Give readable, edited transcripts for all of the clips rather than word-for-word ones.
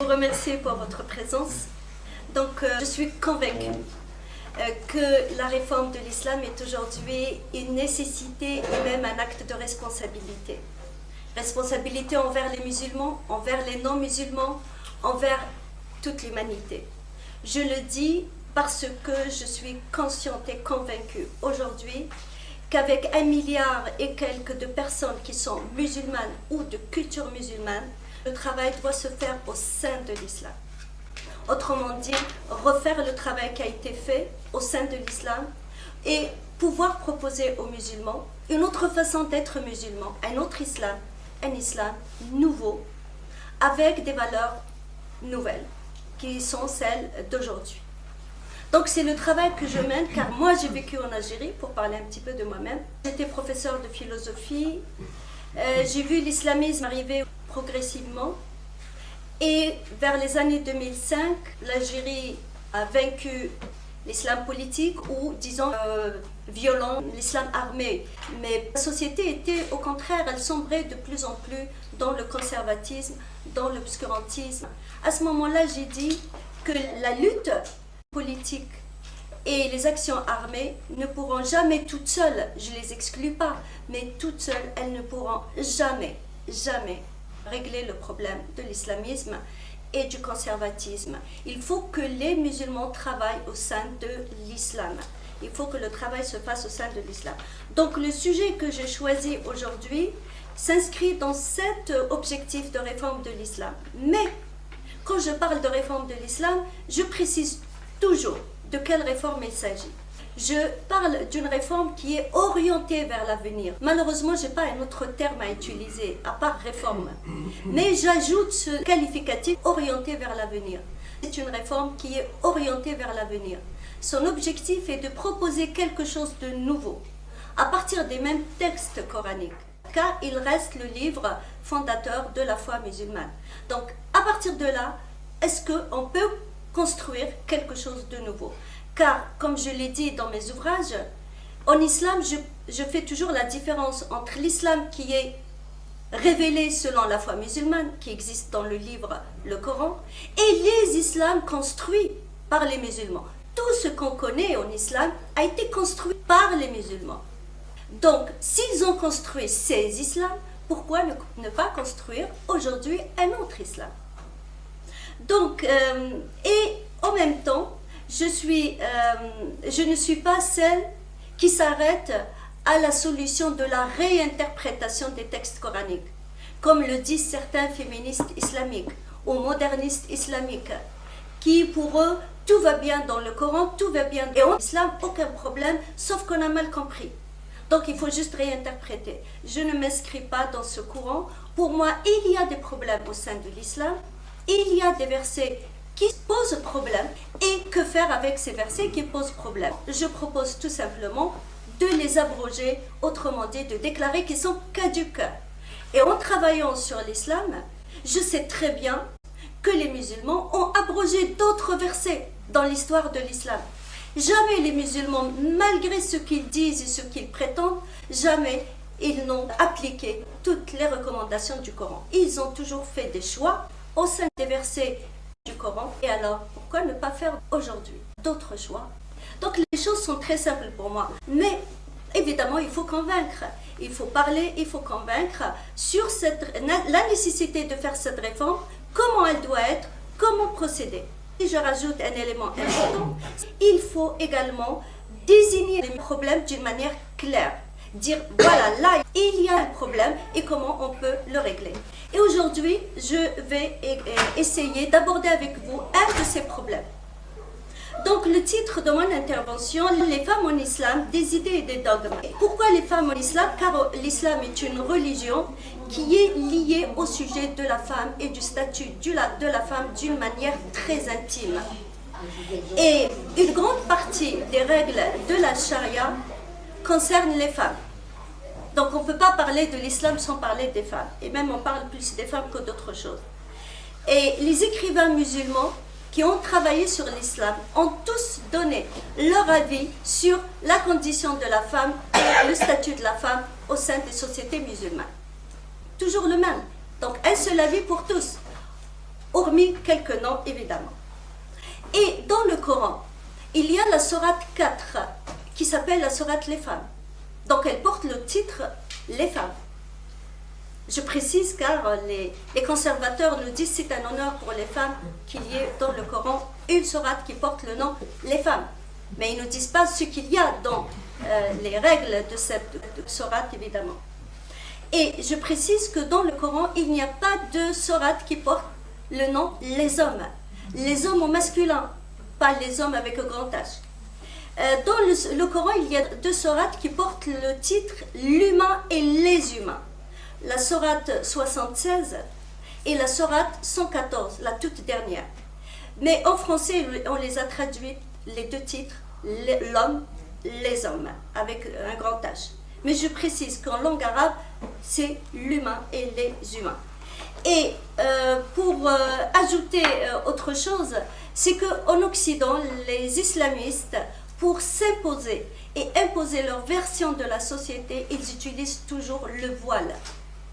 remercier pour votre présence. Donc, je suis convaincue que la réforme de l'islam est aujourd'hui une nécessité et même un acte de responsabilité. Responsabilité envers les musulmans, envers les non-musulmans, envers toute l'humanité. Je le dis parce que je suis consciente et convaincue aujourd'hui qu'avec 1 milliard et quelques de personnes qui sont musulmanes ou de culture musulmane, le travail doit se faire au sein de l'islam. Autrement dit, refaire le travail qui a été fait au sein de l'islam et pouvoir proposer aux musulmans une autre façon d'être musulman, un autre islam, un islam nouveau, avec des valeurs nouvelles, qui sont celles d'aujourd'hui. Donc c'est le travail que je mène, car moi j'ai vécu en Algérie, pour parler un petit peu de moi-même. J'étais professeur de philosophie, j'ai vu l'islamisme arriver progressivement, et vers les années 2005, l'Algérie a vaincu l'islam politique ou, disons, violent, l'islam armé. Mais la société était, au contraire, elle sombrait de plus en plus dans le conservatisme, dans l'obscurantisme. À ce moment-là, j'ai dit que la lutte politique et les actions armées ne pourront jamais toutes seules, je ne les exclus pas, mais toutes seules, elles ne pourront jamais régler le problème de l'islamisme et du conservatisme. Il faut que les musulmans travaillent au sein de l'islam. Il faut que le travail se fasse au sein de l'islam. Donc le sujet que j'ai choisi aujourd'hui s'inscrit dans cet objectif de réforme de l'islam. Mais quand je parle de réforme de l'islam, je précise toujours de quelle réforme il s'agit. Je parle d'une réforme qui est orientée vers l'avenir. Malheureusement, je n'ai pas un autre terme à utiliser, à part réforme. Mais j'ajoute ce qualificatif orienté vers l'avenir. C'est une réforme qui est orientée vers l'avenir. Son objectif est de proposer quelque chose de nouveau, à partir des mêmes textes coraniques, car il reste le livre fondateur de la foi musulmane. Donc, à partir de là, est-ce qu'on peut construire quelque chose de nouveau? Car, comme je l'ai dit dans mes ouvrages, en islam, je fais toujours la différence entre l'islam qui est révélé selon la foi musulmane, qui existe dans le livre, le Coran, et les islams construits par les musulmans. Tout ce qu'on connaît en islam a été construit par les musulmans. Donc, s'ils ont construit ces islams, pourquoi ne pas construire aujourd'hui un autre islam? Donc, et en même temps, je ne suis pas celle qui s'arrête à la solution de la réinterprétation des textes coraniques, comme le disent certains féministes islamiques ou modernistes islamiques, qui pour eux, tout va bien dans le Coran, tout va bien, et en islam, aucun problème, sauf qu'on a mal compris. Donc il faut juste réinterpréter. Je ne m'inscris pas dans ce courant. Pour moi, il y a des problèmes au sein de l'islam, il y a des versets qui posent problème, et que faire avec ces versets qui posent problème? Je propose tout simplement de les abroger, autrement dit de déclarer qu'ils sont caducs. Et en travaillant sur l'islam, je sais très bien que les musulmans ont abrogé d'autres versets dans l'histoire de l'islam. Jamais les musulmans, malgré ce qu'ils disent et ce qu'ils prétendent, jamais ils n'ont appliqué toutes les recommandations du Coran. Ils ont toujours fait des choix au sein des versets du Coran. Et alors, pourquoi ne pas faire aujourd'hui d'autres choix? Donc les choses sont très simples pour moi. Mais évidemment, il faut convaincre. Il faut parler, il faut convaincre sur la nécessité de faire cette réforme, comment elle doit être, comment procéder. Si je rajoute un élément important, il faut également désigner les problèmes d'une manière claire. Dire, voilà, là, il y a un problème et comment on peut le régler. Et aujourd'hui, je vais essayer d'aborder avec vous un de ces problèmes. Donc, le titre de mon intervention, les femmes en islam, des idées et des dogmes. Pourquoi les femmes en islam? Car l'islam est une religion qui est liée au sujet de la femme et du statut de la femme d'une manière très intime. Et une grande partie des règles de la charia concerne les femmes. Donc on ne peut pas parler de l'islam sans parler des femmes. Et même on parle plus des femmes que d'autres choses. Et les écrivains musulmans qui ont travaillé sur l'islam ont tous donné leur avis sur la condition de la femme et le statut de la femme au sein des sociétés musulmanes. Toujours le même. Donc un seul avis pour tous. hormis quelques noms évidemment. Et dans le Coran, il y a la sourate 4 qui s'appelle la sourate Les femmes. Donc elle porte le titre Les femmes. Je précise car les conservateurs nous disent que c'est un honneur pour les femmes qu'il y ait dans le Coran une sourate qui porte le nom Les femmes. Mais ils ne nous disent pas ce qu'il y a dans les règles de cette sourate évidemment. Et je précise que dans le Coran, il n'y a pas de sourate qui porte le nom Les hommes. Les hommes au masculin, pas les hommes avec un grand H. Dans le Coran, il y a deux sourates qui portent le titre L'humain et les humains. La sourate 76 et la sourate 114, la toute dernière. Mais en français, on les a traduits, les deux titres, l'homme, les hommes, avec un grand H. Mais je précise qu'en langue arabe, c'est l'humain et les humains. Et pour ajouter autre chose, c'est qu'en Occident, les islamistes, pour s'imposer et imposer leur version de la société, ils utilisent toujours le voile.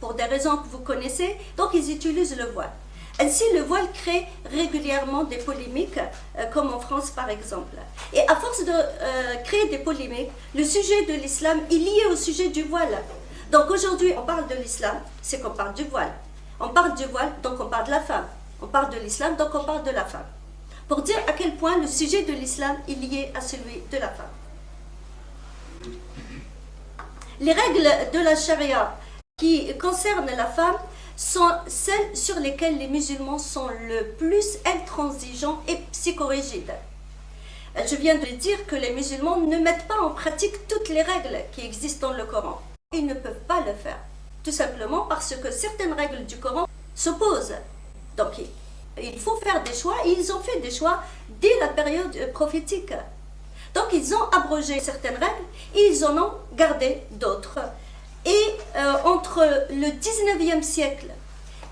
Pour des raisons que vous connaissez, donc ils utilisent le voile. Ainsi, le voile crée régulièrement des polémiques, comme en France par exemple. Et à force de créer des polémiques, le sujet de l'islam est lié au sujet du voile. Donc aujourd'hui, on parle de l'islam, c'est qu'on parle du voile. On parle du voile, donc on parle de la femme. On parle de l'islam, donc on parle de la femme. Pour dire à quel point le sujet de l'islam est lié à celui de la femme. Les règles de la charia qui concernent la femme sont celles sur lesquelles les musulmans sont le plus intransigeants et psychorigides. Je viens de dire que les musulmans ne mettent pas en pratique toutes les règles qui existent dans le Coran. Ils ne peuvent pas le faire, tout simplement parce que certaines règles du Coran s'opposent. Donc il faut faire des choix, et ils ont fait des choix dès la période prophétique. Donc ils ont abrogé certaines règles et ils en ont gardé d'autres. Et entre le 19e siècle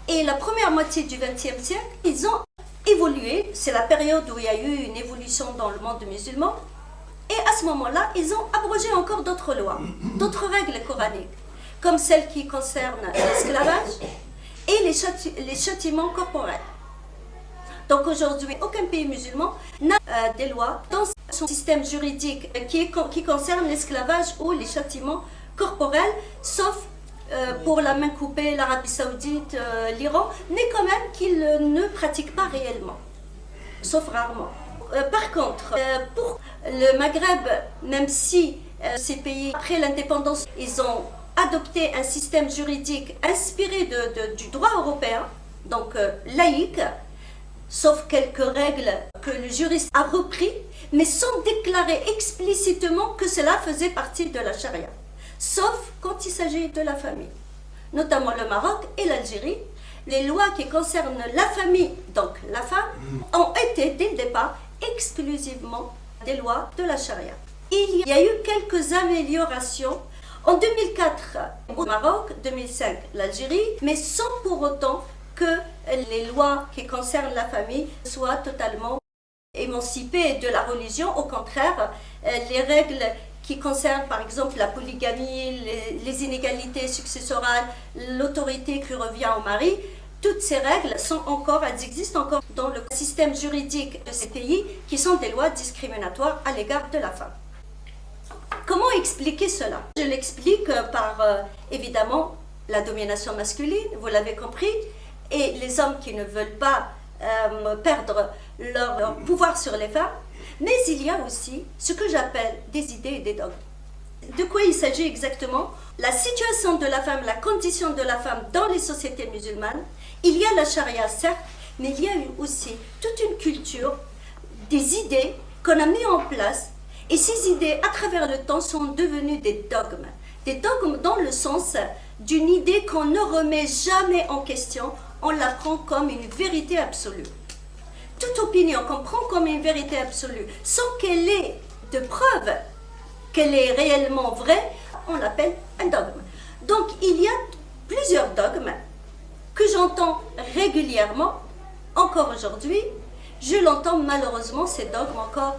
et la première moitié du 20e siècle, ils ont évolué. C'est la période où il y a eu une évolution dans le monde musulman. Et à ce moment-là, ils ont abrogé encore d'autres lois, d'autres règles coraniques, comme celles qui concernent l'esclavage et les châtiments corporels. Donc aujourd'hui, aucun pays musulman n'a des lois dans son système juridique qui concerne l'esclavage ou les châtiments corporels, sauf pour la main coupée, l'Arabie Saoudite, l'Iran, mais quand même qu'ils ne pratiquent pas réellement, sauf rarement. Par contre, pour le Maghreb, même si ces pays, après l'indépendance, ils ont adopté un système juridique inspiré du droit européen, donc laïque, sauf quelques règles que le juriste a repris, mais sans déclarer explicitement que cela faisait partie de la charia, sauf quand il s'agit de la famille, notamment le Maroc et l'Algérie. Les lois qui concernent la famille, donc la femme, ont été dès le départ exclusivement des lois de la charia. Il y a eu quelques améliorations en 2004 au Maroc, 2005 l'Algérie, mais sans pour autant que les lois qui concernent la famille soient totalement émancipées de la religion. Au contraire, les règles qui concernent par exemple la polygamie, les inégalités successorales, l'autorité qui revient au mari, toutes ces règles elles existent encore dans le système juridique de ces pays qui sont des lois discriminatoires à l'égard de la femme. Comment expliquer cela? Je l'explique par évidemment la domination masculine, vous l'avez compris, et les hommes qui ne veulent pas perdre leur pouvoir sur les femmes, mais il y a aussi ce que j'appelle des idées et des dogmes. De quoi il s'agit exactement? La situation de la femme, la condition de la femme dans les sociétés musulmanes. Il y a la charia, certes, mais il y a aussi toute une culture, des idées qu'on a mis en place, et ces idées, à travers le temps, sont devenues des dogmes. Des dogmes dans le sens d'une idée qu'on ne remet jamais en question, on la prend comme une vérité absolue. Toute opinion qu'on prend comme une vérité absolue, sans qu'elle ait de preuves qu'elle est réellement vraie, on l'appelle un dogme. Donc il y a plusieurs dogmes que j'entends régulièrement, encore aujourd'hui. Je l'entends malheureusement, ces dogmes encore,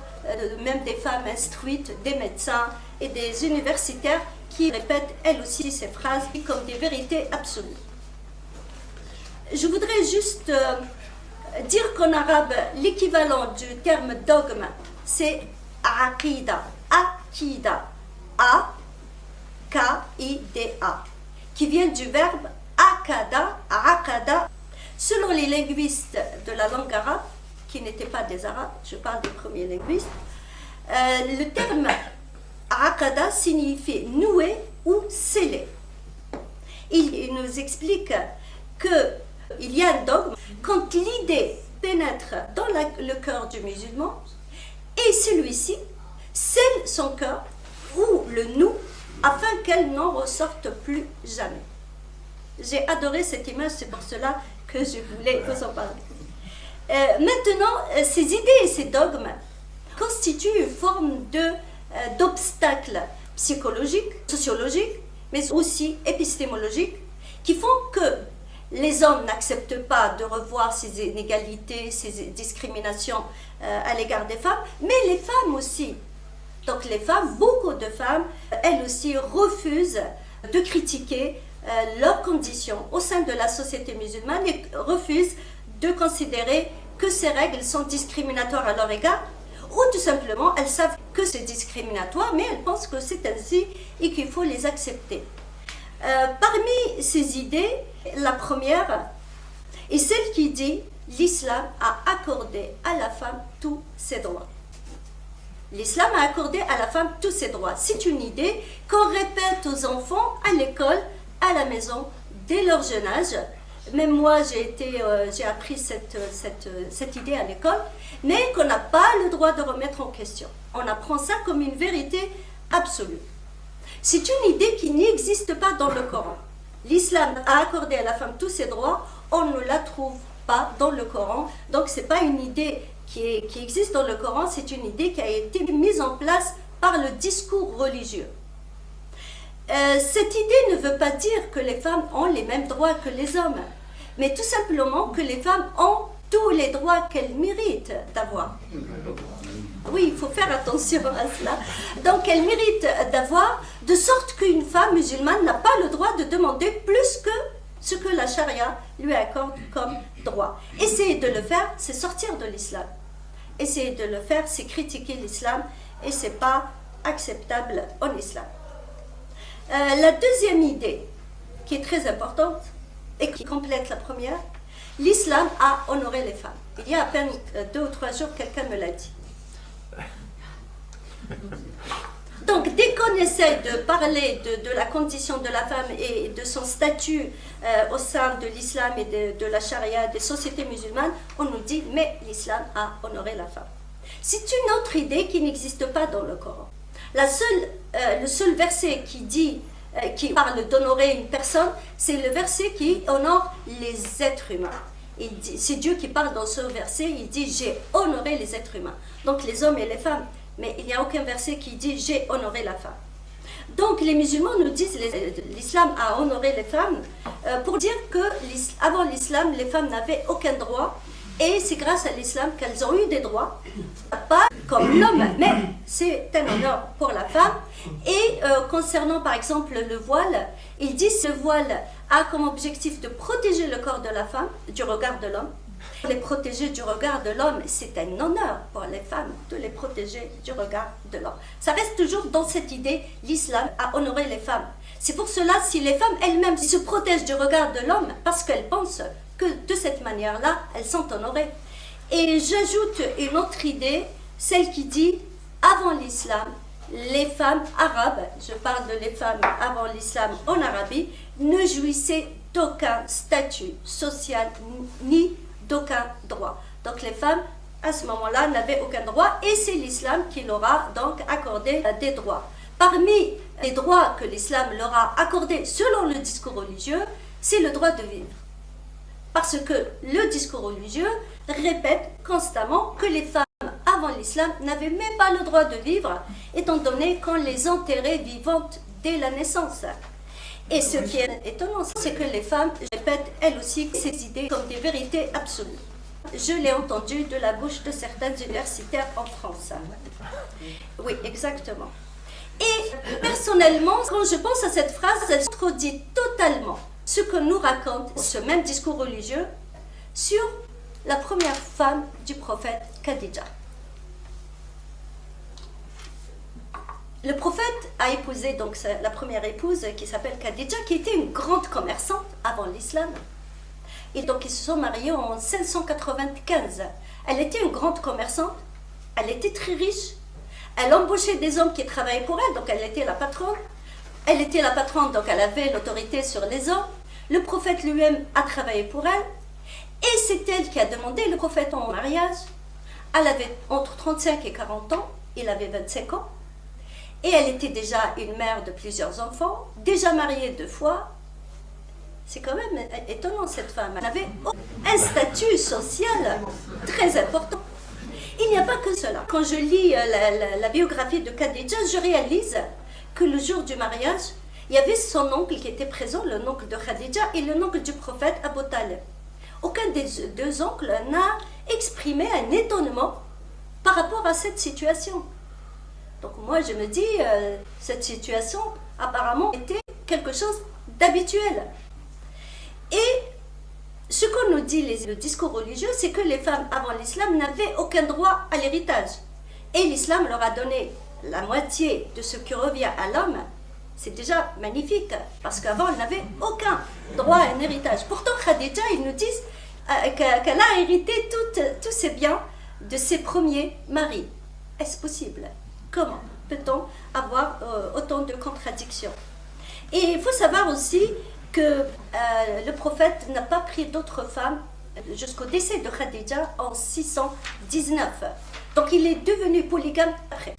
même des femmes instruites, des médecins et des universitaires qui répètent elles aussi ces phrases comme des vérités absolues. Je voudrais juste dire qu'en arabe, l'équivalent du terme dogme, c'est aqida, akida, A-K-I-D-A, qui vient du verbe akada, akada. Selon les linguistes de la langue arabe, qui n'étaient pas des arabes, je parle des premiers linguistes, le terme akada signifie nouer ou sceller. Il nous explique qu'il y a un dogme quand l'idée pénètre dans le cœur du musulman et celui-ci scelle son cœur ou le noue afin qu'elle n'en ressorte plus jamais. J'ai adoré cette image, c'est pour cela que je voulais vous en parler. Maintenant, ces idées et ces dogmes constituent une forme d'obstacle psychologique, sociologique, mais aussi épistémologique, qui font que les hommes n'acceptent pas de revoir ces inégalités, ces discriminations à l'égard des femmes, mais les femmes aussi. Donc les femmes, beaucoup de femmes, elles aussi refusent de critiquer leurs conditions au sein de la société musulmane et refusent de considérer que ces règles sont discriminatoires à leur égard, ou tout simplement elles savent que c'est discriminatoire, mais elles pensent que c'est ainsi et qu'il faut les accepter. Parmi ces idées, la première est celle qui dit l'islam a accordé à la femme tous ses droits. L'islam a accordé à la femme tous ses droits. C'est une idée qu'on répète aux enfants à l'école, à la maison, dès leur jeune âge. Même moi, j'ai appris cette idée à l'école, mais qu'on n'a pas le droit de remettre en question. On apprend ça comme une vérité absolue. C'est une idée qui n'existe pas dans le Coran. L'islam a accordé à la femme tous ses droits, on ne la trouve pas dans le Coran. Donc ce n'est pas une idée qui existe dans le Coran, c'est une idée qui a été mise en place par le discours religieux. Cette idée ne veut pas dire que les femmes ont les mêmes droits que les hommes, mais tout simplement que les femmes ont tous les droits qu'elles méritent d'avoir. Oui, il faut faire attention à cela. Donc, elles méritent d'avoir, de sorte qu'une femme musulmane n'a pas le droit de demander plus que ce que la charia lui accorde comme droit. Essayer de le faire, c'est sortir de l'islam. Essayer de le faire, c'est critiquer l'islam et ce n'est pas acceptable en islam. La deuxième idée, qui est très importante et qui complète la première, l'islam a honoré les femmes. Il y a à peine 2 ou 3 jours, quelqu'un me l'a dit. Donc, dès qu'on essaie de parler de la condition de la femme et de son statut au sein de l'islam et de la charia, des sociétés musulmanes, on nous dit « mais l'islam a honoré la femme ». C'est une autre idée qui n'existe pas dans le Coran. Le seul verset qui parle d'honorer une personne, c'est le verset qui honore les êtres humains. C'est Dieu qui parle dans ce verset, il dit « j'ai honoré les êtres humains ». Donc les hommes et les femmes. Mais il n'y a aucun verset qui dit « j'ai honoré la femme ». Donc les musulmans nous disent l'islam a honoré les femmes pour dire qu'avant l'islam, les femmes n'avaient aucun droit et c'est grâce à l'islam qu'elles ont eu des droits, pas comme l'homme, mais c'est un honneur pour la femme. Et concernant par exemple le voile, il dit que le voile a comme objectif de protéger le corps de la femme du regard de l'homme. Les protéger du regard de l'homme, c'est un honneur pour les femmes de les protéger du regard de l'homme. Ça reste toujours dans cette idée, l'islam a honoré les femmes. C'est pour cela, si les femmes elles-mêmes se protègent du regard de l'homme, parce qu'elles pensent que de cette manière-là, elles sont honorées. Et j'ajoute une autre idée, celle qui dit, avant l'islam, les femmes arabes, je parle de les femmes avant l'islam en Arabie, ne jouissaient d'aucun statut social ni d'aucun droit. Donc les femmes, à ce moment-là, n'avaient aucun droit et c'est l'islam qui leur a donc accordé des droits. Parmi les droits que l'islam leur a accordés selon le discours religieux, c'est le droit de vivre. Parce que le discours religieux répète constamment que les femmes avant l'islam n'avaient même pas le droit de vivre, étant donné qu'on les enterrait vivantes dès la naissance. Et ce qui est étonnant, c'est que les femmes répètent elles aussi ces idées comme des vérités absolues. Je l'ai entendu de la bouche de certains universitaires en France. Oui, exactement. Et personnellement, quand je pense à cette phrase, elle contredit totalement ce que nous raconte ce même discours religieux sur la première femme du prophète Khadija. Le prophète a épousé donc la première épouse qui s'appelle Khadija, qui était une grande commerçante avant l'islam. Et donc ils se sont mariés en 595. Elle était une grande commerçante, elle était très riche, elle embauchait des hommes qui travaillaient pour elle, donc elle était la patronne. Elle était la patronne, donc elle avait l'autorité sur les hommes. Le prophète lui-même a travaillé pour elle. Et c'est elle qui a demandé le prophète en mariage. Elle avait entre 35 et 40 ans, il avait 25 ans. Et elle était déjà une mère de plusieurs enfants, déjà mariée 2 fois. C'est quand même étonnant cette femme. Elle avait un statut social très important. Il n'y a pas que cela. Quand je lis la biographie de Khadija, je réalise que le jour du mariage, il y avait son oncle qui était présent, le oncle de Khadija et le oncle du prophète Abu Talib. Aucun des 2 oncles n'a exprimé un étonnement par rapport à cette situation. Donc moi je me dis, cette situation apparemment était quelque chose d'habituel. Et ce qu'on nous dit le discours religieux, c'est que les femmes avant l'islam n'avaient aucun droit à l'héritage. Et l'islam leur a donné la moitié de ce qui revient à l'homme. C'est déjà magnifique, parce qu'avant elles n'avaient aucun droit à un héritage. Pourtant Khadija, ils nous disent qu'elle a hérité tous ses biens de ses premiers maris. Est-ce possible? Comment peut-on avoir autant de contradictions? Et il faut savoir aussi que le prophète n'a pas pris d'autres femmes jusqu'au décès de Khadija en 619. Donc il est devenu polygame après.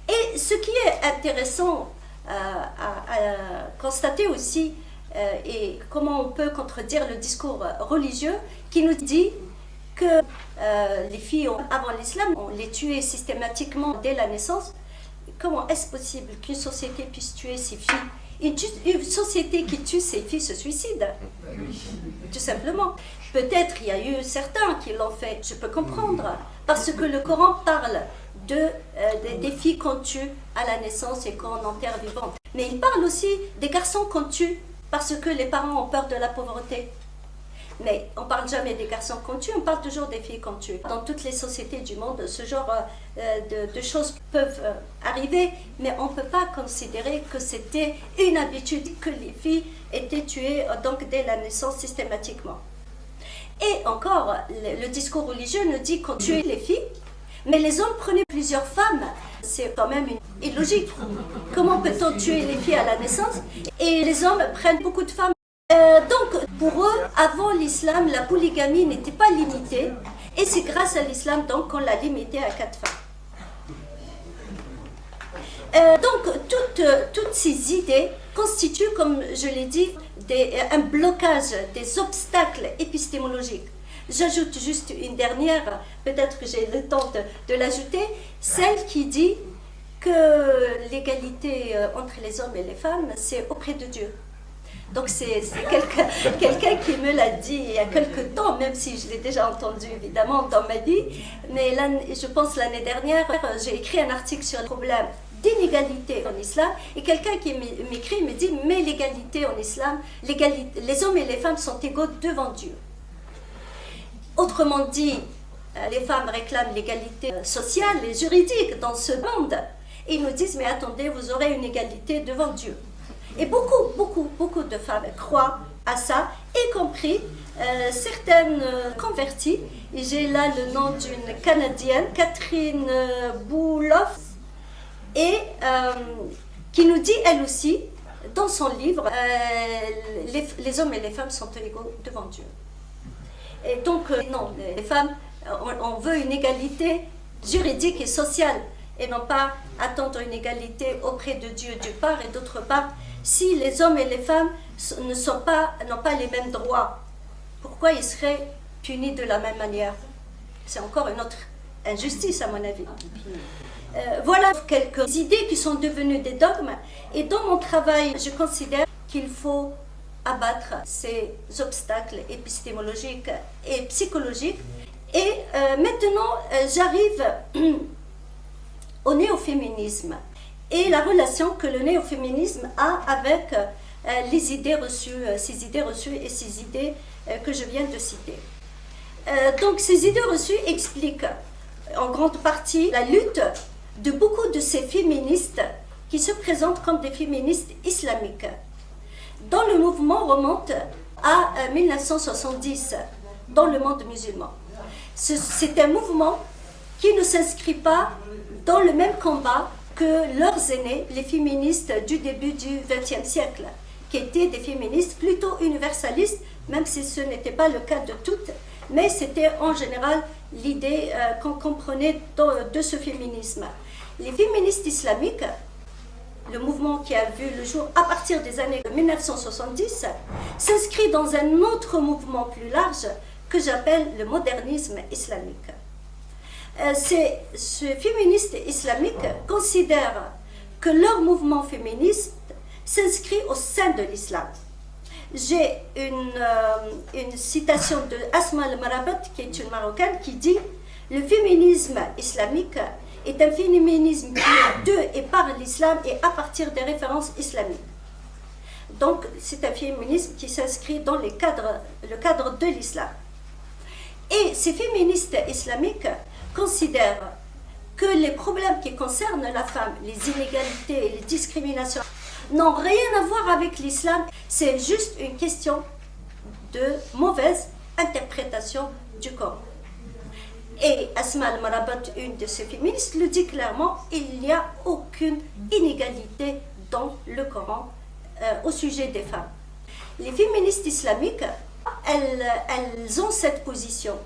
Et ce qui est intéressant à constater aussi, et comment on peut contredire le discours religieux qui nous dit que les filles avant l'islam, on les tuait systématiquement dès la naissance. Comment est-ce possible qu'une société puisse tuer ses filles? Une société qui tue ses filles se suicide, tout simplement. Peut-être il y a eu certains qui l'ont fait, je peux comprendre, parce que le Coran parle des filles qu'on tue à la naissance et qu'on enterre vivantes. Mais il parle aussi des garçons qu'on tue parce que les parents ont peur de la pauvreté. Mais on ne parle jamais des garçons qu'on tue, on parle toujours des filles qu'on tue. Dans toutes les sociétés du monde, ce genre de choses peuvent arriver, mais on ne peut pas considérer que c'était une habitude que les filles étaient tuées donc dès la naissance systématiquement. Et encore, le discours religieux nous dit qu'on tuait les filles, mais les hommes prenaient plusieurs femmes. C'est quand même illogique. Comment peut-on tuer les filles à la naissance et les hommes prennent beaucoup de femmes? Donc, pour eux, avant l'islam, la polygamie n'était pas limitée, et c'est grâce à l'islam donc qu'on l'a limitée à 4 femmes. Donc, toutes ces idées constituent, comme je l'ai dit, un blocage, des obstacles épistémologiques. J'ajoute juste une dernière, peut-être que j'ai le temps de l'ajouter, celle qui dit que l'égalité entre les hommes et les femmes, c'est auprès de Dieu. Donc c'est quelqu'un qui me l'a dit il y a quelque temps, même si je l'ai déjà entendu évidemment dans ma vie. Mais là, je pense l'année dernière, j'ai écrit un article sur le problème d'inégalité en islam. Et quelqu'un qui m'écrit me dit, mais l'égalité en islam, les hommes et les femmes sont égaux devant Dieu. Autrement dit, les femmes réclament l'égalité sociale et juridique dans ce monde. Et ils nous disent, mais attendez, vous aurez une égalité devant Dieu. Et beaucoup de femmes croient à ça, y compris certaines converties. Et j'ai là le nom d'une Canadienne, Catherine Bouloff, et qui nous dit, elle aussi, dans son livre, les hommes et les femmes sont égaux devant Dieu. Et donc, non, les femmes, on veut une égalité juridique et sociale, et non pas attendre une égalité auprès de Dieu d'une part, et d'autre part, si les hommes et les femmes n'ont pas les mêmes droits, pourquoi ils seraient punis de la même manière? C'est encore une autre injustice à mon avis. Voilà quelques idées qui sont devenues des dogmes, et dans mon travail, je considère qu'il faut abattre ces obstacles épistémologiques et psychologiques. Et maintenant, j'arrive au néo-féminisme et la relation que le néo-féminisme a avec les idées reçues, ces idées reçues et ces idées que je viens de citer. Donc ces idées reçues expliquent en grande partie la lutte de beaucoup de ces féministes qui se présentent comme des féministes islamiques, dont le mouvement remonte à 1970 dans le monde musulman. C'est un mouvement qui ne s'inscrit pas dans le même combat que leurs aînés, les féministes du début du XXe siècle, qui étaient des féministes plutôt universalistes, même si ce n'était pas le cas de toutes, mais c'était en général l'idée qu'on comprenait de ce féminisme. Les féministes islamiques, le mouvement qui a vu le jour à partir des années 1970, s'inscrit dans un autre mouvement plus large que j'appelle le modernisme islamique. Ces féministes islamiques considèrent que leur mouvement féministe s'inscrit au sein de l'islam. J'ai une citation de Asma al-Marabat, qui est une Marocaine, qui dit « Le féminisme islamique est un féminisme qui est de et par l'islam et à partir des références islamiques. » Donc, c'est un féminisme qui s'inscrit dans le cadre de l'islam. Et ces féministes islamiques considèrent que les problèmes qui concernent la femme, les inégalités et les discriminations, n'ont rien à voir avec l'islam, c'est juste une question de mauvaise interprétation du Coran. Et Asma al-Marabat, une de ces féministes, le dit clairement, il n'y a aucune inégalité dans le Coran au sujet des femmes. Les féministes islamiques, elles ont cette position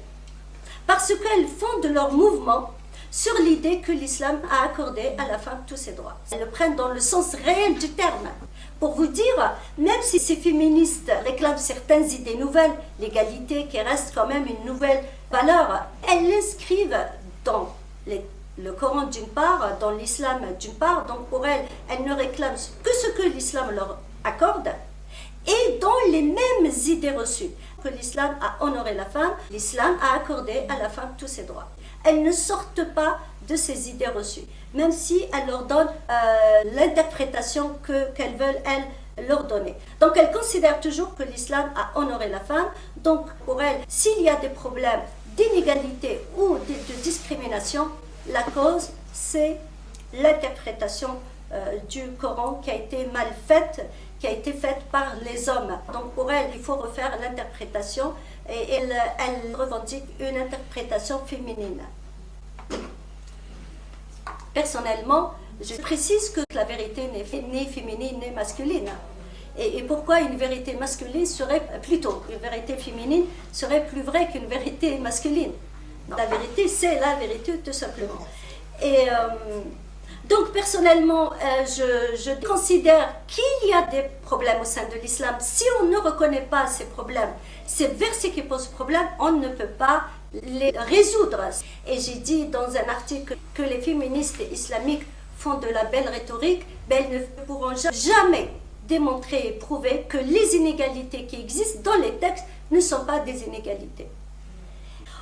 parce qu'elles fondent leur mouvement sur l'idée que l'islam a accordé à la femme tous ses droits. Elles le prennent dans le sens réel du terme. Pour vous dire, même si ces féministes réclament certaines idées nouvelles, l'égalité qui reste quand même une nouvelle valeur, elles l'inscrivent dans le Coran d'une part, dans l'islam d'une part, donc pour elles, elles ne réclament que ce que l'islam leur accorde, et dans les mêmes idées reçues, que l'islam a honoré la femme, l'islam a accordé à la femme tous ses droits. Elles ne sortent pas de ces idées reçues, même si elles leur donnent l'interprétation qu'elles veulent, elles, leur donner. Donc elles considèrent toujours que l'islam a honoré la femme, donc pour elles, s'il y a des problèmes d'inégalité ou de discrimination, la cause, c'est l'interprétation du Coran qui a été mal faite, qui a été faite par les hommes. Donc pour elles, il faut refaire l'interprétation et elles revendiquent une interprétation féminine. Personnellement, je précise que la vérité n'est ni féminine ni masculine. Et pourquoi une vérité masculine serait plutôt, une vérité féminine serait plus vraie qu'une vérité masculine. La vérité, c'est la vérité tout simplement. Et donc personnellement, je considère qu'il y a des problèmes au sein de l'islam. Si on ne reconnaît pas ces problèmes, ces versets qui posent problème, on ne peut pas les résoudre. Et j'ai dit dans un article que les féministes islamiques font de la belle rhétorique, mais elles ne pourront jamais démontrer et prouver que les inégalités qui existent dans les textes ne sont pas des inégalités.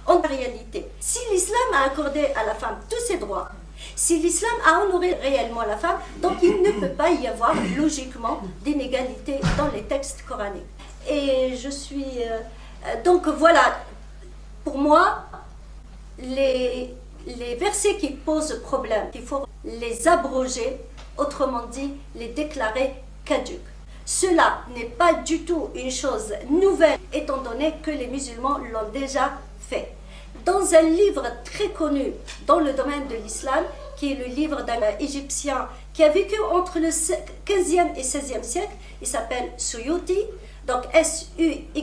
En réalité, si l'islam a accordé à la femme tous ses droits, si l'islam a honoré réellement la femme, donc il ne peut pas y avoir logiquement d'inégalité dans les textes coraniques. Et je suis... donc voilà, pour moi, les versets qui posent problème, il faut les abroger, autrement dit, les déclarer caduques. Cela n'est pas du tout une chose nouvelle, étant donné que les musulmans l'ont déjà fait. Dans un livre très connu dans le domaine de l'islam, qui est le livre d'un Égyptien qui a vécu entre le 15e et 16e siècle, il s'appelle Suyuti, donc S-U-Y-U-T-I.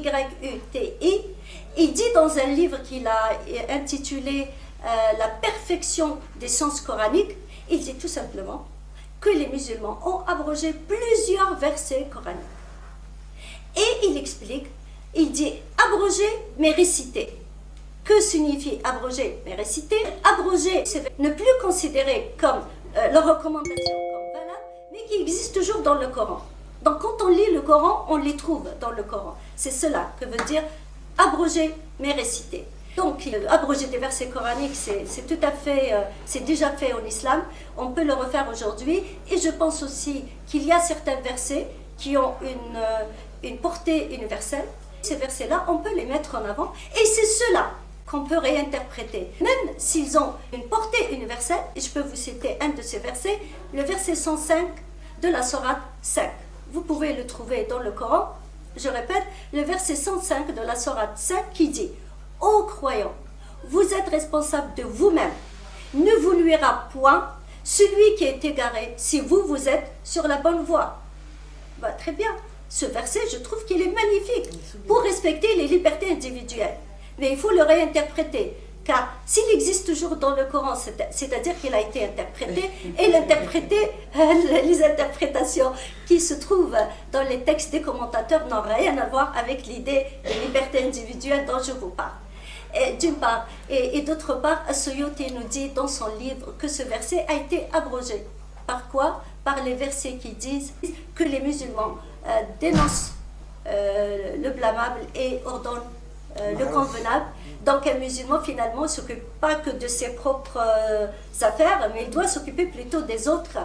Il dit dans un livre qu'il a intitulé La perfection des sciences coraniques, il dit tout simplement que les musulmans ont abrogé plusieurs versets coraniques. Et il explique, il dit abroger mais réciter. Que signifie abroger mais réciter? Abroger, c'est ne plus considérer comme leur recommandation comme valable, mais qui existe toujours dans le Coran. Donc quand on lit le Coran, on les trouve dans le Coran. C'est cela que veut dire abroger mais réciter. Donc abroger des versets coraniques, c'est tout à fait, c'est déjà fait en islam. On peut le refaire aujourd'hui. Et je pense aussi qu'il y a certains versets qui ont une portée universelle Ces versets-là, on peut les mettre en avant et c'est cela qu'on peut réinterpréter. Même s'ils ont une portée universelle, et je peux vous citer un de ces versets, le verset 105 de la sourate 5. Vous pouvez le trouver dans le Coran. Je répète, le verset 105 de la sourate 5 qui dit « Ô croyants, vous êtes responsables de vous-même. Ne vous nuira point celui qui est égaré si vous, vous êtes sur la bonne voie. » Très bien. Ce verset, je trouve qu'il est magnifique pour respecter les libertés individuelles. Mais il faut le réinterpréter. Car s'il existe toujours dans le Coran, c'est-à-dire qu'il a été interprété, et les interprétations qui se trouvent dans les textes des commentateurs n'ont rien à voir avec l'idée de liberté individuelle dont je vous parle. D'une part, et d'autre part, As-Suyuti nous dit dans son livre que ce verset a été abrogé. Par quoi? Par les versets qui disent que les musulmans dénoncent le blâmable et ordonnent le convenable. Donc un musulman finalement ne s'occupe pas que de ses propres affaires, mais il doit s'occuper plutôt des autres,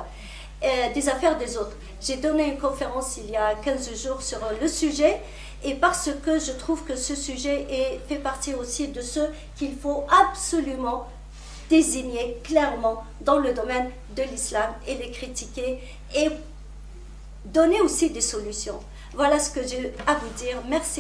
des affaires des autres. J'ai donné une conférence il y a 15 jours sur le sujet, et parce que je trouve que ce sujet fait partie aussi de ceux qu'il faut absolument désigner clairement dans le domaine de l'islam et les critiquer et donner aussi des solutions. Voilà ce que j'ai à vous dire. Merci.